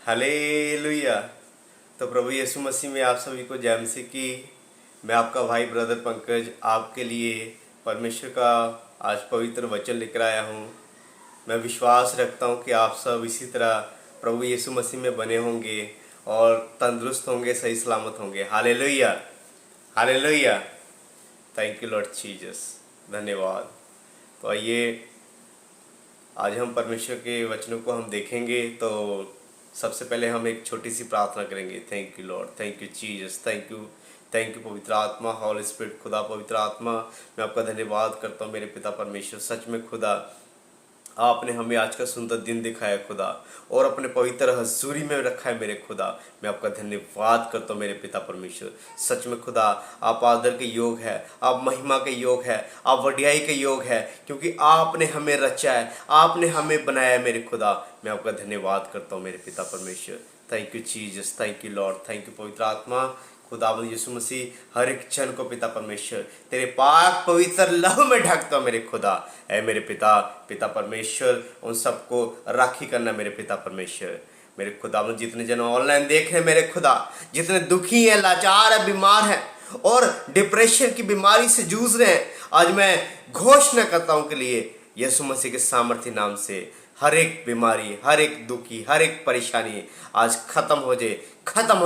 Hallelujah. तो प्रभु यीशु मसीह में आप सभी को जय मसीह की। मैं आपका भाई ब्रदर पंकज आपके लिए परमेश्वर का आज पवित्र वचन लेकर आया हूँ। मैं विश्वास रखता हूँ कि आप सब इसी तरह प्रभु यीशु मसीह में बने होंगे और तंदुरुस्त होंगे, सही सलामत होंगे। Hallelujah, hallelujah. Thank you Lord Jesus, धन्यवाद। तो आइए आज हम परमेश्वर के वचनों को हम देखेंगे। तो सबसे पहले हम एक छोटी सी प्रार्थना करेंगे। Thank you Lord, thank you Jesus, thank you पवित्र आत्मा, हॉली स्पिरिट, खुदा पवित्र आत्मा, मैं आपका धन्यवाद करता हूँ मेरे पिता परमेश्वर। सच में खुदा, आपने हमें आज का सुंदर दिन दिखाया खुदा, और अपने पवित्र हजूरी में रखा है मेरे खुदा। मैं आपका धन्यवाद करता हूँ मेरे पिता परमेश्वर। सच में खुदा, आप आदर के योग है, आप महिमा के योग है, आप वडियाई के योग है, क्योंकि आपने हमें रचा है, आपने हमें बनाया है मेरे खुदा। मैं आपका धन्यवाद करता हूँ मेरे पिता परमेश्वर। Thank you Jesus, thank you Lord, thank you पवित्र आत्मा, खुदावंद यीशु मसीह। हर एक क्षण को पिता परमेश्वर तेरे पाक पवित्र लहू में ढकता मेरे खुदा। ऐ मेरे पिता, पिता परमेश्वर, उन सबको राखी करना मेरे पिता परमेश्वर। मेरे खुदावंद जितने जन ऑनलाइन देख रहे हैं मेरे खुदा, जितने दुखी हैं, लाचार है, बीमार हैं और डिप्रेशन की बीमारी से जूझ रहे हैं, आज मैं घोषणा करता हूं के लिए यीशु मसीह के सामर्थ्य नाम से हर एक बीमारी, हर एक दुखी, हर एक परेशानी आज खत्म हो जाए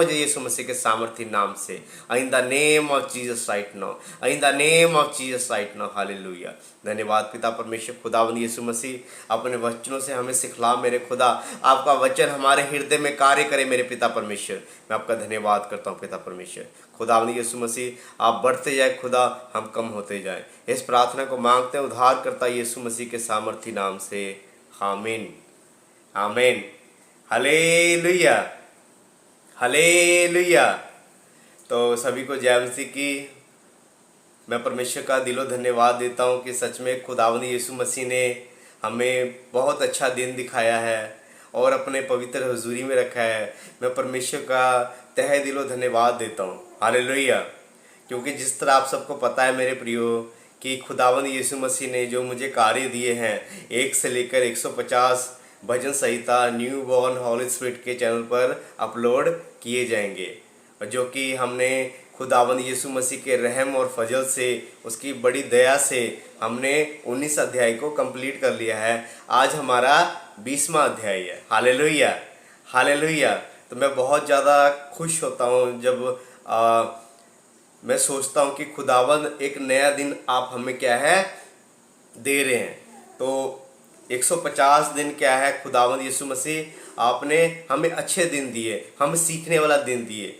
यीशु मसीह के सामर्थ्य नाम से। In the name of Jesus right now, in the name of Jesus right now. Hallelujah. धन्यवाद पिता परमेश्वर। खुदावंद यीशु मसीह, अपने वचनों से हमें सिखला मेरे खुदा। आपका वचन हमारे हृदय में कार्य करे मेरे पिता परमेश्वर। मैं आपका धन्यवाद करता हूँ पिता परमेश्वर। खुदावंद यीशु मसीह, आप बढ़ते जाए खुदा, हम कम होते जाए। इस प्रार्थना को मांगते हैं उद्धार करता यीशु मसीह के सामर्थ्य नाम से। आमीन, आमीन। Hallelujah, hallelujah. तो सभी को जय मसीह की। मैं परमेश्वर का दिलो धन्यवाद देता हूँ कि सच में खुदावंद यीशु मसीह ने हमें बहुत अच्छा दिन दिखाया है और अपने पवित्र हुजूरी में रखा है। मैं परमेश्वर का तहे दिलो धन्यवाद देता हूँ। हालेलुया। क्योंकि जिस तरह आप सबको पता है मेरे प्रियो कि खुदावंद यीशु मसीह ने जो मुझे कार्य दिए हैं, 1 से लेकर 150 भजन संहिता न्यू बॉर्न हॉली स्पिरिट के चैनल पर अपलोड किए जाएंगे, जो कि हमने खुदावंद यीशु मसीह के रहम और फजल से, उसकी बड़ी दया से हमने 19 अध्याय को कंप्लीट कर लिया है। आज हमारा 20वां अध्याय है। Hallelujah, hallelujah. तो मैं बहुत ज़्यादा खुश होता हूँ जब मैं सोचता हूँ कि खुदावंद एक नया दिन आप हमें क्या है दे रहे हैं। तो 150 दिन क्या है, खुदावंद यीशु मसीह आपने हमें अच्छे दिन दिए, हमें सीखने वाला दिन दिए,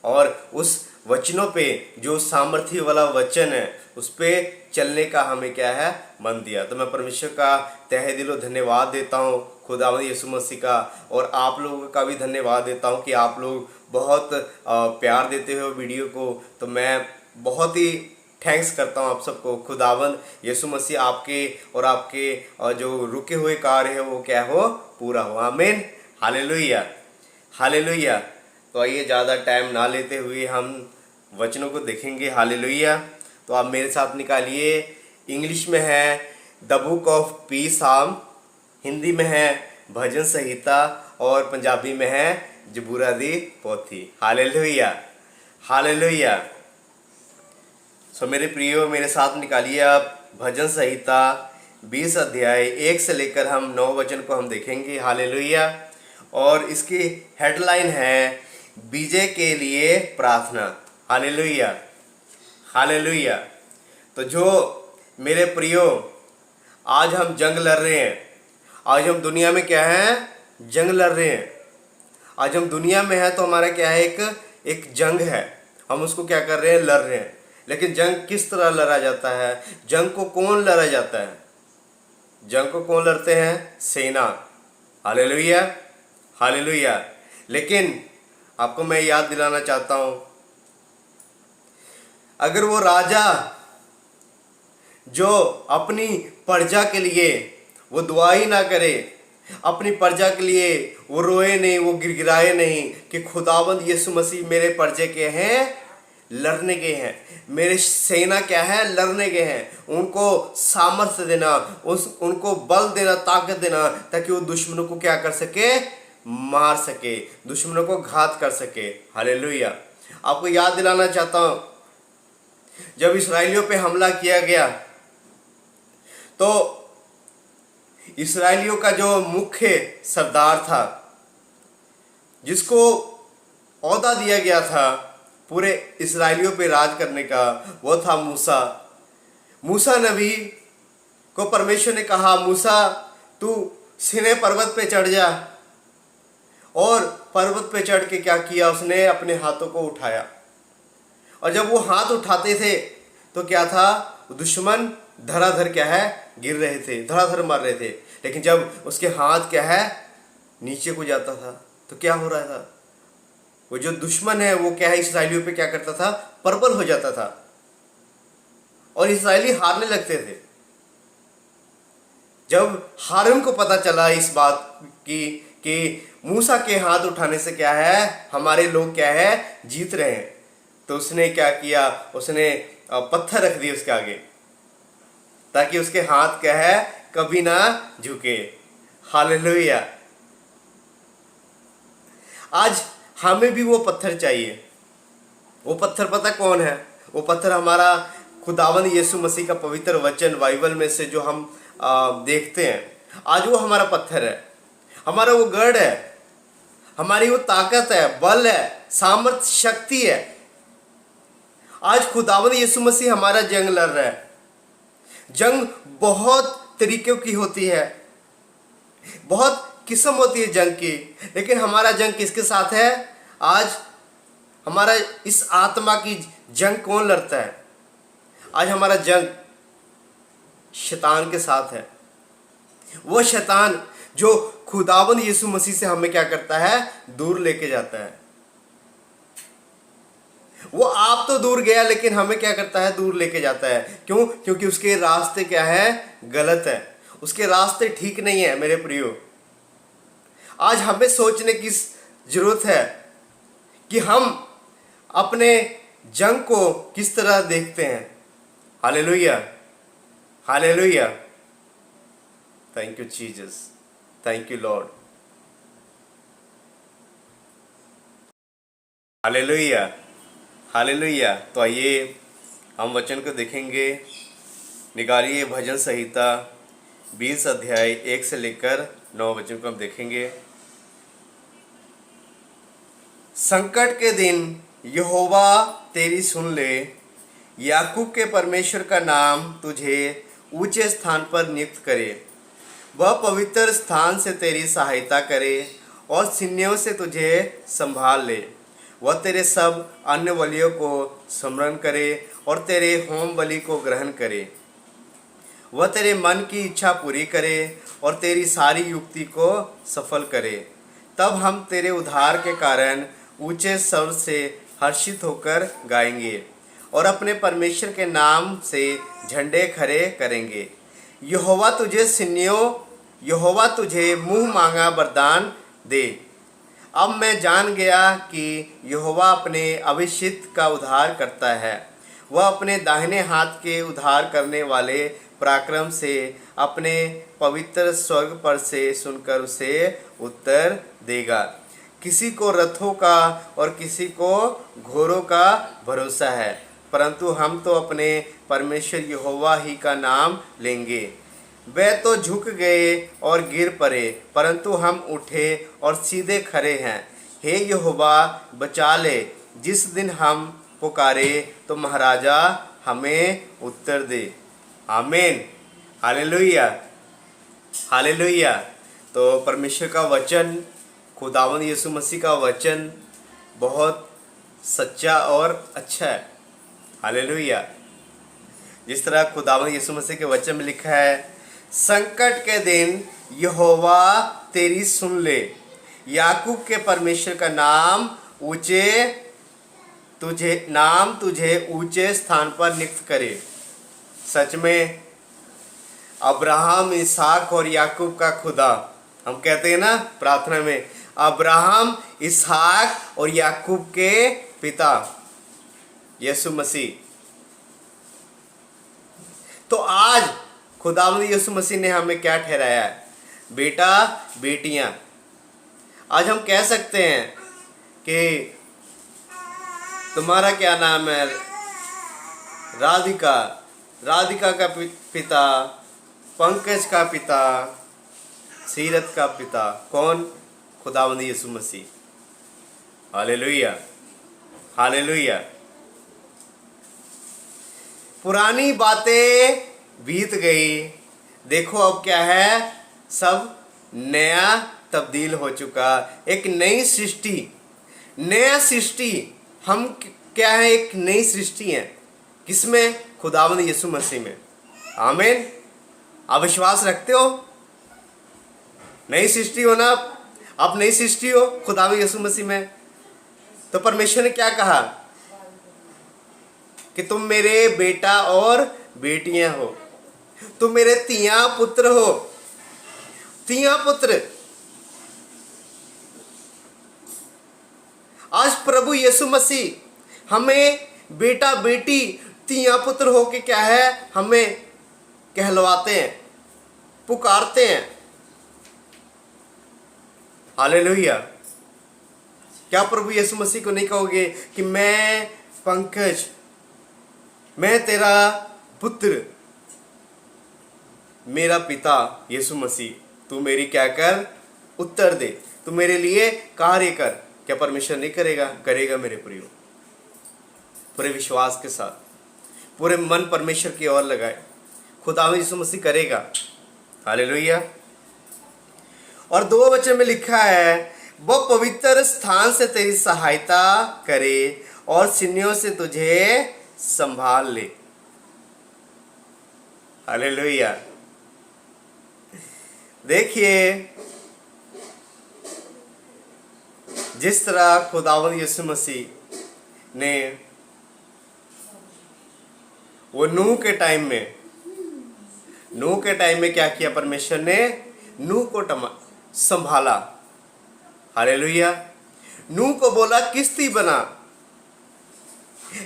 और उस वचनों पे जो सामर्थ्य वाला वचन है उस पे चलने का हमें क्या है मन दिया। तो मैं परमेश्वर का तहे दिलो धन्यवाद देता हूँ खुदावंद यीशु मसीह का, और आप लोगों का भी धन्यवाद देता हूँ कि आप लोग बहुत प्यार देते हो वीडियो को। तो मैं बहुत ही थैंक्स करता हूँ आप सबको। खुदावंद यीशु मसीह आपके और आपके जो रुके हुए कार्य है वो क्या हो, पूरा हो। आमीन, हालेलुया, हालेलुया। तो आइए ज़्यादा टाइम ना लेते हुए हम वचनों को देखेंगे। हालेलुया। तो आप मेरे साथ निकालिए। इंग्लिश में है द बुक ऑफ पीस आम, हिंदी में है भजन संहिता, और पंजाबी में है जबूरा दी पोथी। Hallelujah, hallelujah. सो मेरे प्रियो, मेरे साथ निकालिए आप भजन संहिता 20 अध्याय 1 से लेकर हम 9 वचन को हम देखेंगे। हालेलुया। और इसकी हेडलाइन है विजय के लिए प्रार्थना। Hallelujah, hallelujah. तो जो मेरे प्रियो, आज हम जंग लड़ रहे हैं। आज हम दुनिया में क्या है, जंग लड़ रहे हैं। आज हम दुनिया में है तो हमारा क्या है, एक जंग है। हम उसको क्या कर रहे हैं, लड़ रहे हैं। लेकिन जंग किस तरह लड़ा जाता है, जंग को कौन लड़ा जाता है, जंग को कौन लड़ते हैं, सेना। Hallelujah, hallelujah. लेकिन आपको मैं याद दिलाना चाहता हूं, अगर वो राजा जो अपनी प्रजा के लिए वो दुआ ही ना करे, अपनी प्रजा के लिए वो रोए नहीं, वो गिड़गिड़ाए नहीं कि खुदावंद यीशु मसीह मेरे प्रजा के हैं, लड़ने के हैं, मेरे सेना क्या है, लड़ने के हैं। उनको सामर्थ्य देना, उनको बल देना, ताकत देना, ताकि वो दुश्मनों को क्या कर सके, मार सके, दुश्मनों को घात कर सके। हालेलुया। आपको याद दिलाना चाहता हूं, जब इस्राएलियों पे हमला किया गया तो इस्राएलियों का जो मुख्य सरदार था, जिसको औहदा दिया गया था पूरे इस्राएलियों पे राज करने का, वो था मूसा। मूसा नबी को परमेश्वर ने कहा, मूसा तू सीनै पर्वत पे चढ़ जा। और पर्वत पे चढ़ के क्या किया, उसने अपने हाथों को उठाया, और जब वो हाथ उठाते थे तो क्या था, दुश्मन धड़ाधड़ क्या है गिर रहे थे, धड़ाधड़ मार रहे थे। लेकिन जब उसके हाथ क्या है नीचे को जाता था तो क्या हो रहा था, वो जो दुश्मन है वो क्या है इस्राएलियों पे क्या करता था, प्रबल हो जाता था और इस्राएली हारने लगते थे। जब हारून को पता चला इस बात की कि मूसा के हाथ उठाने से क्या है हमारे लोग क्या है जीत रहे हैं, तो उसने क्या किया, उसने पत्थर रख दिए उसके आगे ताकि उसके हाथ क्या है कभी ना झुके। हालेलुया। आज हमें भी वो पत्थर चाहिए। वो पत्थर पता कौन है, वो पत्थर हमारा खुदावंद यीशु मसीह का पवित्र वचन बाइबल में से जो हम देखते हैं, आज वो हमारा पत्थर है, हमारा वो गढ़ है, हमारी वो ताकत है, बल है, सामर्थ, शक्ति है। आज खुदावंद यीशु मसीह हमारा जंग लड़ रहा है। जंग बहुत तरीकों की होती है, बहुत किस्म होती है जंग की, लेकिन हमारा जंग किसके साथ है? आज हमारा इस आत्मा की जंग कौन लड़ता है? आज हमारा जंग शैतान के साथ है। वो शैतान जो खुदावंद यीशु मसीह से हमें क्या करता है, दूर लेके जाता है। वो आप तो दूर गया लेकिन हमें क्या करता है, दूर लेके जाता है। क्यों? क्योंकि उसके रास्ते क्या है, गलत है, उसके रास्ते ठीक नहीं है। मेरे प्रियो, आज हमें सोचने की जरूरत है कि हम अपने जंग को किस तरह देखते हैं। Hallelujah, hallelujah. Thank you Jesus, thank you Lord. Hallelujah, hallelujah. तो आइए हम वचन को देखेंगे। निकालिए भजन संहिता 20 अध्याय 1 से लेकर 9 वचन को हम देखेंगे। संकट के दिन यहोवा तेरी सुन ले, याकूब के परमेश्वर का नाम तुझे ऊंचे स्थान पर नियुक्त करे। वह पवित्र स्थान से तेरी सहायता करे और सीनियों से तुझे संभाल ले। वह तेरे सब अन्य बलियों को स्मरण करे और तेरे होम बलि को ग्रहण करे। वह तेरे मन की इच्छा पूरी करे और तेरी सारी युक्ति को सफल करे। तब हम तेरे उद्धार के कारण ऊंचे स्वर से हर्षित होकर गाएंगे और अपने परमेश्वर के नाम से झंडे खड़े करेंगे। यहोवा तुझे मुंह मांगा वरदान दे। अब मैं जान गया कि यहोवा अपने अभिषिक्त का उद्धार करता है। वह अपने दाहिने हाथ के उद्धार करने वाले पराक्रम से अपने पवित्र स्वर्ग पर से सुनकर उसे उत्तर देगा। किसी को रथों का और किसी को घोड़ों का भरोसा है, परंतु हम तो अपने परमेश्वर यहोवा ही का नाम लेंगे। वे तो झुक गए और गिर पड़े, परंतु हम उठे और सीधे खड़े हैं। हे यहोवा बचा ले, जिस दिन हम पुकारे तो महाराजा हमें उत्तर दे। आमीन, हालेलुया, हालेलुया। तो परमेश्वर का वचन, खुदावंद यीशु मसीह का वचन बहुत सच्चा और अच्छा है। हालेलुया। जिस तरह खुदावंद यीशु मसीह के वचन में लिखा है, संकट के दिन यहोवा तेरी सुन ले, याकूब के परमेश्वर का नाम तुझे ऊंचे स्थान पर नियुक्त करे। सच में अब्राहम, इसहाक और याकूब का खुदा, हम कहते हैं ना प्रार्थना में, अब्राहम, इसहाक और याकूब के पिता यीशु मसीह। तो आज खुदावंद यीशु मसीह ने हमें क्या ठहराया है? बेटा बेटियां। आज हम कह सकते हैं कि तुम्हारा क्या नाम है, राधिका, राधिका का पिता, पंकज का पिता, सीरत का पिता कौन? खुदावंद यीशु मसीह। Hallelujah, hallelujah. पुरानी बातें बीत गई, देखो अब क्या है, सब नया तब्दील हो चुका। एक नई सृष्टि, नया सृष्टि, हम क्या है, एक नई सृष्टि है। किसमें? खुदावंद यीशु मसीह में। आमीन। आप विश्वास रखते हो? नई सृष्टि हो ना आप नई सृष्टि हो खुदावंद यीशु मसीह में। तो परमेश्वर ने क्या कहा कि तुम मेरे बेटा और बेटियां हो, तुम मेरे तिया पुत्र हो, तिया पुत्र। आज प्रभु यीशु मसीह हमें बेटा बेटी तिया पुत्र हो के क्या है, हमें कहलवाते हैं, पुकारते हैं। हालेलुया। क्या प्रभु यीशु मसीह को नहीं कहोगे कि मैं पंकज, मैं तेरा पुत्र, मेरा पिता यीशु मसीह, तू मेरी क्या कर, उत्तर दे, तू मेरे लिए कार्य कर। क्या परमेश्वर नहीं करेगा? करेगा मेरे प्रियो। पूरे विश्वास के साथ, पूरे मन परमेश्वर की ओर लगाए, खुदावंद यीशु मसीह करेगा। हालेलुया। और 2 वचन में लिखा है, वो पवित्र स्थान से तेरी सहायता करे और सीनियों से तुझे संभाल ले। हालेलुया। देखिए, जिस तरह खुदावंद यीशु मसीह ने वो नूह के टाइम में क्या किया, परमेश्वर ने नूह को संभाला। हालेलुया। नूह को बोला किश्ती बना,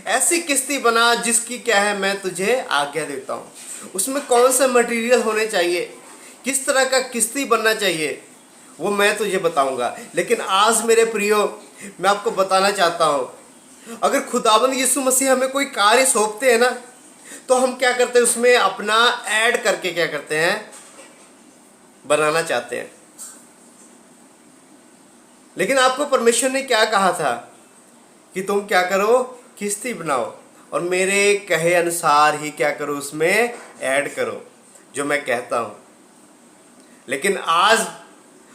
ऐसी किश्ती बना जिसकी क्या है, मैं तुझे आज्ञा देता हूं। उसमें कौन से मटेरियल होने चाहिए, किस तरह का किश्ती बनना चाहिए, वो मैं तुझे बताऊंगा। लेकिन आज मेरे प्रियो, मैं आपको बताना चाहता हूं, अगर खुदावंद यीशु मसीह हमें कोई कार्य सौंपते हैं ना, तो हम क्या करते हैं, उसमें अपना ऐड करके क्या करते हैं, बनाना चाहते हैं। लेकिन आपको परमेश्वर ने क्या कहा था कि तुम क्या करो, किश्ती बनाओ और मेरे कहे अनुसार ही क्या करो, उसमें ऐड करो जो मैं कहता हूं। लेकिन आज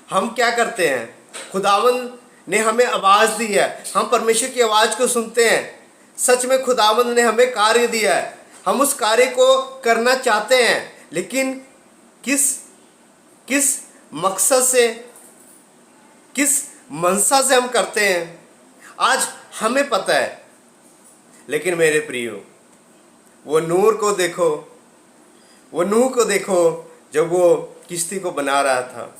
हम क्या करते हैं, खुदावंद ने हमें आवाज दी है, हम परमेश्वर की आवाज को सुनते हैं। सच में खुदावंद ने हमें कार्य दिया है, हम उस कार्य को करना चाहते हैं, लेकिन किस मकसद से, किस मनसा से हम करते हैं, आज हमें पता है। लेकिन मेरे प्रियो, वो नूह को देखो जब वो किश्ती को बना रहा था,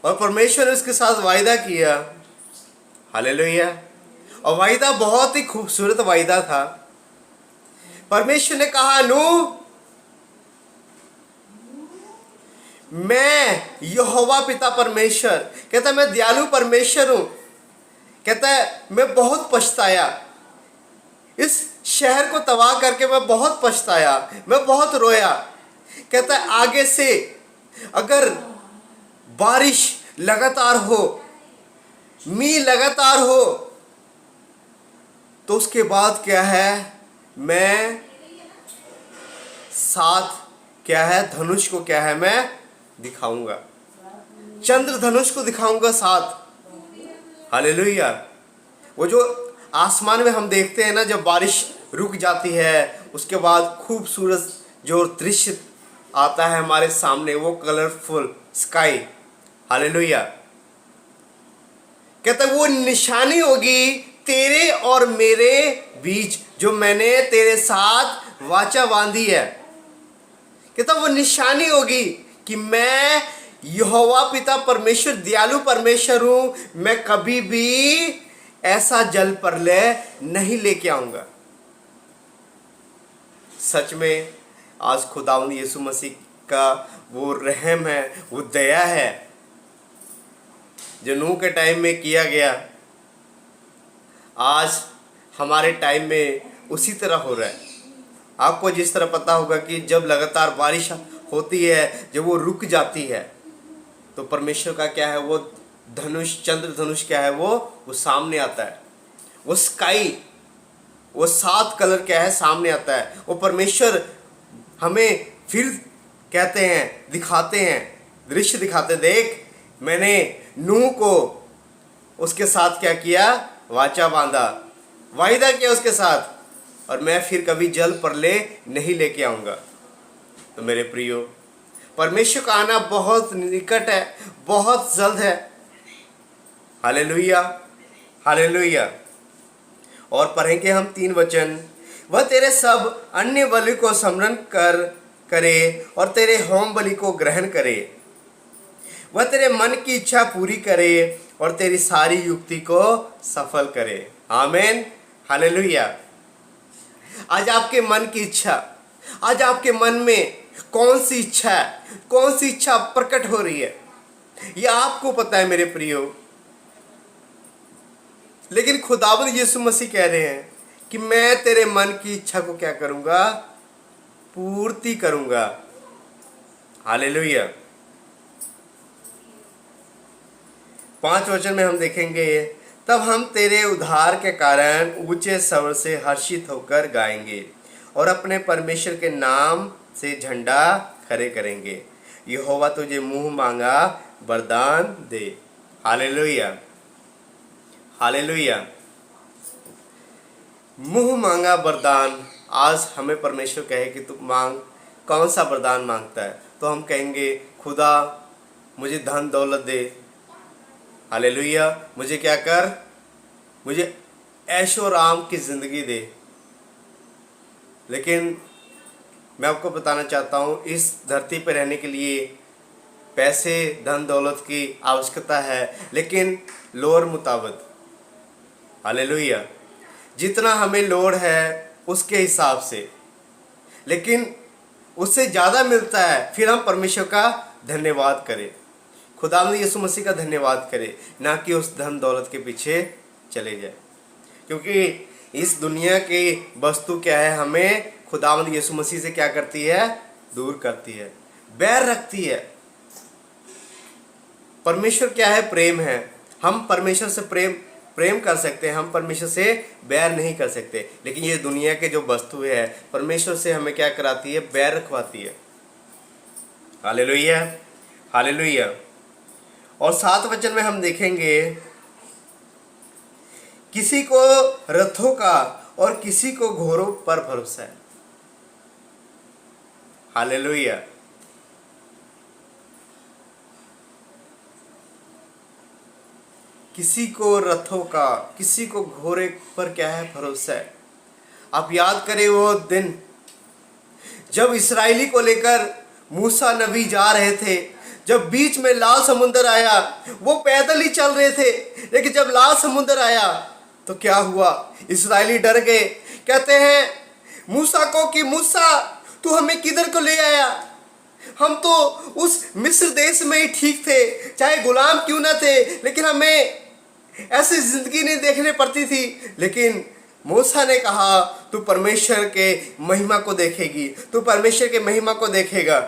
और परमेश्वर ने उसके साथ वायदा किया। हालेलुया। और वायदा बहुत ही खूबसूरत वायदा था। परमेश्वर ने कहा, नूह, मैं यहोवा पिता परमेश्वर, कहता है मैं दयालु परमेश्वर हूं, कहता है मैं बहुत पछताया, इस शहर को तबाह करके मैं बहुत पछताया, मैं बहुत रोया। कहता है आगे से अगर बारिश लगातार हो, मींह लगातार हो, तो उसके बाद क्या है, मैं साथ क्या है, धनुष को क्या है, मैं दिखाऊंगा, चंद्र धनुष को दिखाऊंगा साथ। हालेलुया। वो जो आसमान में हम देखते हैं ना, जब बारिश रुक जाती है, उसके बाद खूबसूरत जो दृश्य आता है हमारे सामने, वो कलरफुल स्काई। हालेलुया। कहता है वो निशानी होगी तेरे और मेरे बीच, जो मैंने तेरे साथ वाचा बांधी है। कहता वो निशानी होगी कि मैं यहोवा पिता परमेश्वर, दयालु परमेश्वर हूं, मैं कभी भी ऐसा जल प्रलय नहीं लेके आऊंगा। सच में आज खुदावंद यीशु मसीह का वो रहम है, वो दया है, जो नूह के टाइम में किया गया, आज हमारे टाइम में उसी तरह हो रहा है। आपको जिस तरह पता होगा कि जब लगातार बारिश होती है, जब वो रुक जाती है, तो परमेश्वर का क्या है, वो धनुष, चंद्र धनुष क्या है, वो सामने आता है। वो स्काई, वो 7 कलर क्या है, सामने आता है। वो परमेश्वर हमें फिर कहते हैं, दिखाते हैं, दृश्य दिखाते, देख मैंने नूह को उसके साथ क्या किया, वाचा बांधा, वायदा किया उसके साथ, और मैं फिर कभी जल प्रलय नहीं लेके आऊंगा। तो मेरे प्रियो, परमेश्वर का आना बहुत निकट है, बहुत जल्द है। Hallelujah, hallelujah. और पढ़ेंगे हम 3 वचन। वह तेरे सब अन्य बलि को स्मरण करे और तेरे होम बलि को ग्रहण करे। वह तेरे मन की इच्छा पूरी करे और तेरी सारी युक्ति को सफल करे। आमीन, हालेलुया। आज आपके मन की इच्छा, आज आपके मन में कौन सी इच्छा है, कौन सी इच्छा प्रकट हो रही है, यह आपको पता है मेरे प्रियो। लेकिन खुदावंद यीशु मसीह कह रहे हैं कि मैं तेरे मन की इच्छा को क्या करूंगा, पूर्ति करूंगा। हालेलुया। 5 वचन में हम देखेंगे, तब हम तेरे उद्धार के कारण ऊंचे स्वर से हर्षित होकर गाएंगे और अपने परमेश्वर के नाम से झंडा खड़े करेंगे। यहोवा तुझे मुंह मांगा वरदान दे। Hallelujah, hallelujah. मुंह मांगा वरदान। आज हमें परमेश्वर कहे कि तू मांग, कौन सा वरदान मांगता है, तो हम कहेंगे खुदा मुझे धन दौलत दे। हालेलुया। मुझे क्या कर, मुझे ऐशो राम की ज़िंदगी दे। लेकिन मैं आपको बताना चाहता हूँ, इस धरती पर रहने के लिए पैसे, धन दौलत की आवश्यकता है, लेकिन लोड़ मुताबिक। हालेलुया। जितना हमें लोड़ है उसके हिसाब से, लेकिन उससे ज़्यादा मिलता है, फिर हम परमेश्वर का धन्यवाद करें, खुदावंद यीशु मसीह का धन्यवाद करें, ना कि उस धन दौलत के पीछे चले जाए। क्योंकि इस दुनिया की वस्तु क्या है, हमें खुदावंद यीशु मसीह से क्या करती है, दूर करती है, बैर रखती है। परमेश्वर क्या है, प्रेम है। हम परमेश्वर से प्रेम कर सकते हैं, हम परमेश्वर से बैर नहीं कर सकते। लेकिन ये दुनिया के जो वस्तु है, परमेश्वर से हमें क्या कराती है, बैर रखवाती है। Hallelujah, hallelujah. और 7 वचन में हम देखेंगे, किसी को रथों का और किसी को घोड़ों पर भरोसा है। हालेलुया। किसी को रथों का, किसी को घोड़े पर क्या है, भरोसा है। आप याद करें वो दिन जब इस्राएली को लेकर मूसा नबी जा रहे थे, जब बीच में लाल समुंदर आया, वो पैदल ही चल रहे थे, लेकिन जब लाल समुंदर आया तो क्या हुआ, इस्राएली डर गए। कहते हैं मूसा को कि मूसा तू हमें किधर को ले आया, हम तो उस मिस्र देश में ही ठीक थे, चाहे गुलाम क्यों ना थे, लेकिन हमें ऐसी जिंदगी नहीं देखने पड़ती थी। लेकिन मूसा ने कहा तू परमेश्वर के महिमा को देखेगी, तू परमेश्वर के महिमा को देखेगा।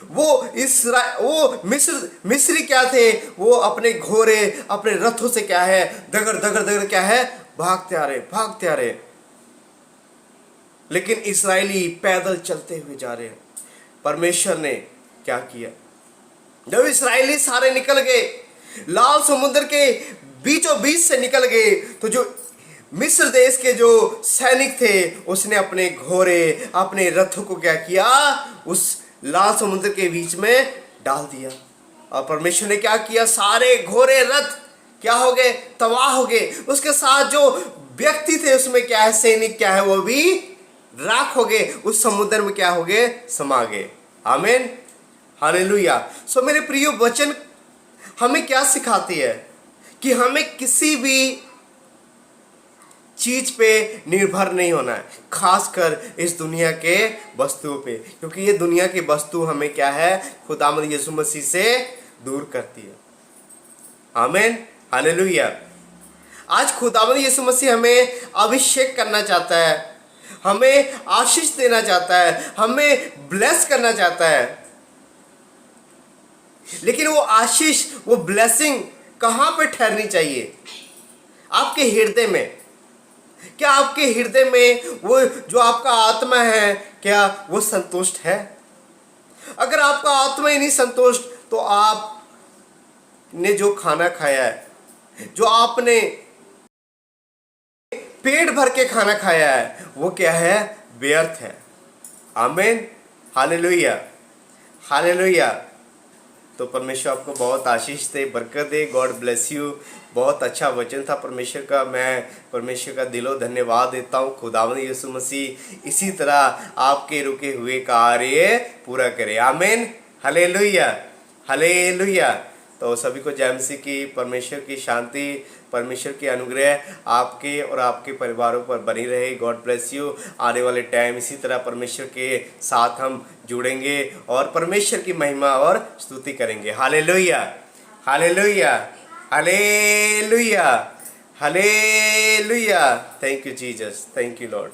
वो मिस्री क्या थे, वो अपने घोड़े, अपने रथों से क्या है, दगड़ दगड़ दगड़ क्या है, भागते आ रहे। लेकिन इस्राएली पैदल चलते हुए जा रहे हैं। परमेश्वर ने क्या किया, जब इस्राएली सारे निकल गए, लाल समुद्र के बीचों बीच से निकल गए, तो जो मिस्र देश के जो सैनिक थे, उसने अपने घोड़े, अपने रथों को क्या किया, उस लाल समुद्र के बीच में डाल दिया। और परमेश्वर ने क्या किया, सारे घोड़े रथ क्या हो गए, तबाह हो गए। उसके साथ जो व्यक्ति थे उसमें क्या है, सैनिक क्या है, वो भी राख हो गए, उस समुद्र में क्या हो गए, समा गए। आमीन, हालेलुया। सो मेरे प्रिय, वचन हमें क्या सिखाती है कि हमें किसी भी चीज पे निर्भर नहीं होना है, खासकर इस दुनिया के वस्तुओं पे, क्योंकि ये दुनिया की वस्तु हमें क्या है, खुदावंद यीशु मसीह से दूर करती है। आमीन, हालेलुया। आज खुदावंद यीशु मसीह हमें अभिषेक करना चाहता है, हमें आशीष देना चाहता है, हमें ब्लेस करना चाहता है। लेकिन वो आशीष, वो ब्लेसिंग कहां पे ठहरनी चाहिए? आपके हृदय में। क्या आपके हृदय में वो जो आपका आत्मा है, क्या वो संतुष्ट है? अगर आपका आत्मा ही नहीं संतुष्ट, तो आपने जो खाना खाया है, जो आपने पेट भर के खाना खाया है, वो क्या है? व्यर्थ है। आमीन, हालेलुया, हालेलुया। तो परमेश्वर आपको बहुत आशीष दे, बरकत दे। God bless you. बहुत अच्छा वचन था परमेश्वर का। मैं परमेश्वर का दिलो धन्यवाद देता हूँ। खुदावंद यीशु मसीह इसी तरह आपके रुके हुए कार्य पूरा करे। आमीन, हालेलुया, हालेलुया। तो सभी को जय मसीह की। परमेश्वर की शांति, परमेश्वर की अनुग्रह आपके और आपके परिवारों पर बनी रहे। God bless you. आने वाले टाइम इसी तरह परमेश्वर के साथ हम जुड़ेंगे और परमेश्वर की महिमा और स्तुति करेंगे। Hallelujah, hallelujah, hallelujah, hallelujah. Thank you Jesus, thank you Lord.